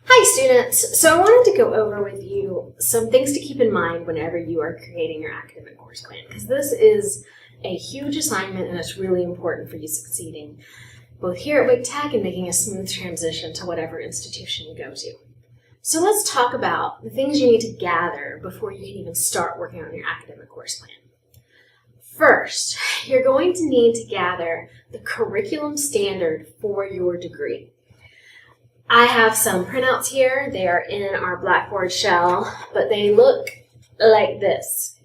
Hi students! So I wanted to go over with you some things to keep in mind whenever you are creating your academic course plan, because this is a huge assignment and it's really important for you succeeding both here at Wake Tech and making a smooth transition to whatever institution you go to. So let's talk about the things you need to gather before you can even start working on your academic course plan. First, you're going to need to gather the curriculum standard for your degree. I have some printouts here. They are in our Blackboard shell, but they look like this.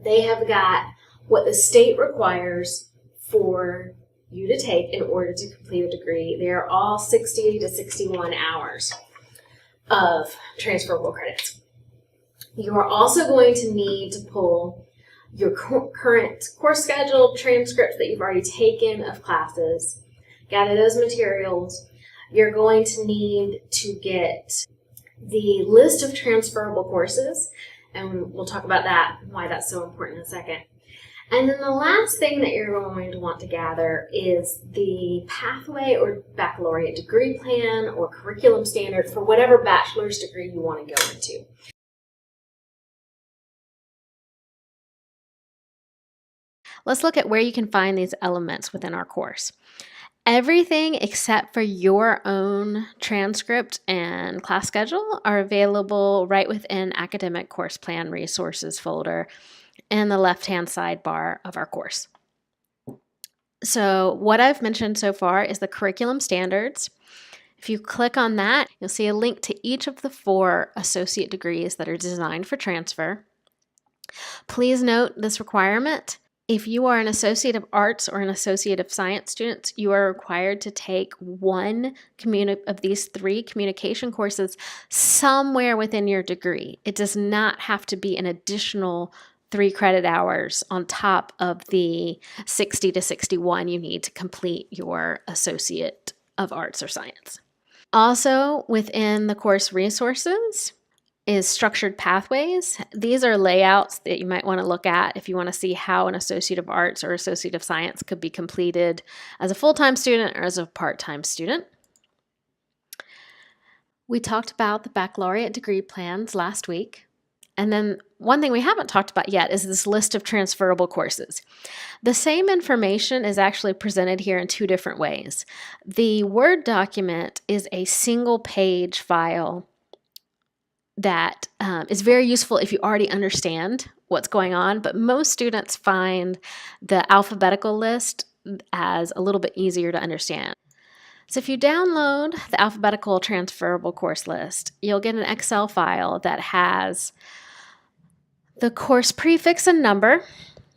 They have got what the state requires for you to take in order to complete a degree. They are all 60 to 61 hours of transferable credits. You are also going to need to pull your current course schedule, transcripts that you've already taken of classes, gather those materials. You're going to need to get the list of transferable courses, and we'll talk about that, why that's so important in a second. And then the last thing that you're going to want to gather is the pathway or baccalaureate degree plan or curriculum standard for whatever bachelor's degree you want to go into. Let's look at where you can find these elements within our course. Everything except for your own transcript and class schedule are available right within Academic Course Plan Resources folder in the left-hand sidebar of our course. So what I've mentioned so far is the curriculum standards. If you click on that, you'll see a link to each of the 4 associate degrees that are designed for transfer. Please note this requirement. If you are an Associate of Arts or an Associate of Science student, you are required to take one of these 3 communication courses somewhere within your degree. It does not have to be an additional 3 credit hours on top of the 60 to 61 you need to complete your Associate of Arts or Science. Also, within the course resources is structured pathways. These are layouts that you might want to look at if you want to see how an Associate of Arts or Associate of Science could be completed as a full-time student or as a part-time student. We talked about the baccalaureate degree plans last week. And then one thing we haven't talked about yet is this list of transferable courses. The same information is actually presented here in 2 different ways. The Word document is a single-page file that is very useful if you already understand what's going on, but most students find the alphabetical list as a little bit easier to understand. So if you download the alphabetical transferable course list, you'll get an Excel file that has the course prefix and number,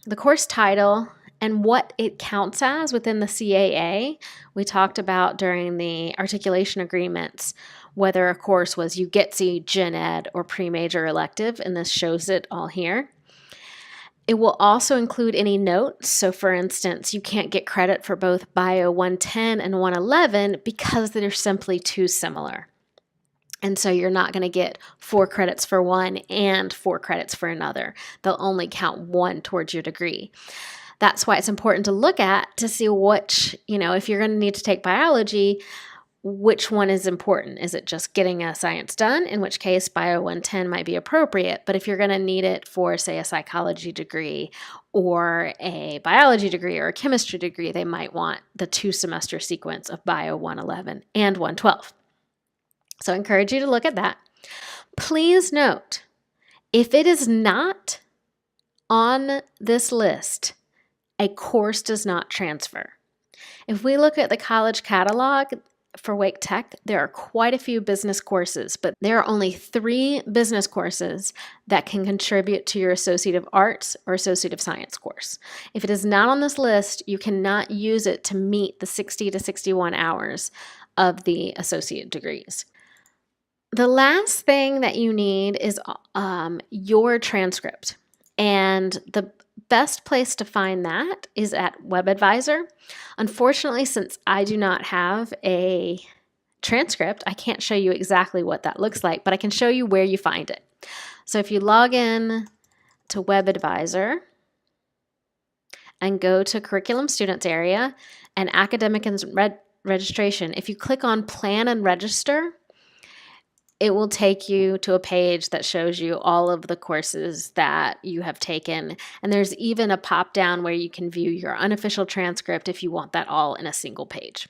the course title, and what it counts as within the CAA. We talked about during the articulation agreements whether a course was UGETC, Gen Ed, or pre-major elective, and this shows it all here. It will also include any notes. So for instance, you can't get credit for both Bio 110 and 111 because they're simply too similar. And so you're not going to get 4 credits for one and 4 credits for another. They'll only count 1 towards your degree. That's why it's important to look at to see which, if you're going to need to take biology, which one is important. Is it just getting a science done, in which case Bio 110 might be appropriate, but if you're going to need it for, say, a psychology degree or a biology degree or a chemistry degree, they might want the 2-semester sequence of Bio 111 and 112. So I encourage you to look at that. Please note, if it is not on this list, a course does not transfer. If we look at the college catalog for Wake Tech, there are quite a few business courses, but there are only 3 business courses that can contribute to your Associate of Arts or Associate of Science course. If it is not on this list, you cannot use it to meet the 60 to 61 hours of the associate degrees. The last thing that you need is your transcript, and the best place to find that is at WebAdvisor. Unfortunately, since I do not have a transcript, I can't show you exactly what that looks like, but I can show you where you find it. So if you log in to WebAdvisor and go to Curriculum Students area and Academic and Registration, if you click on Plan and Register, it will take you to a page that shows you all of the courses that you have taken. And there's even a pop down where you can view your unofficial transcript if you want that all in a single page.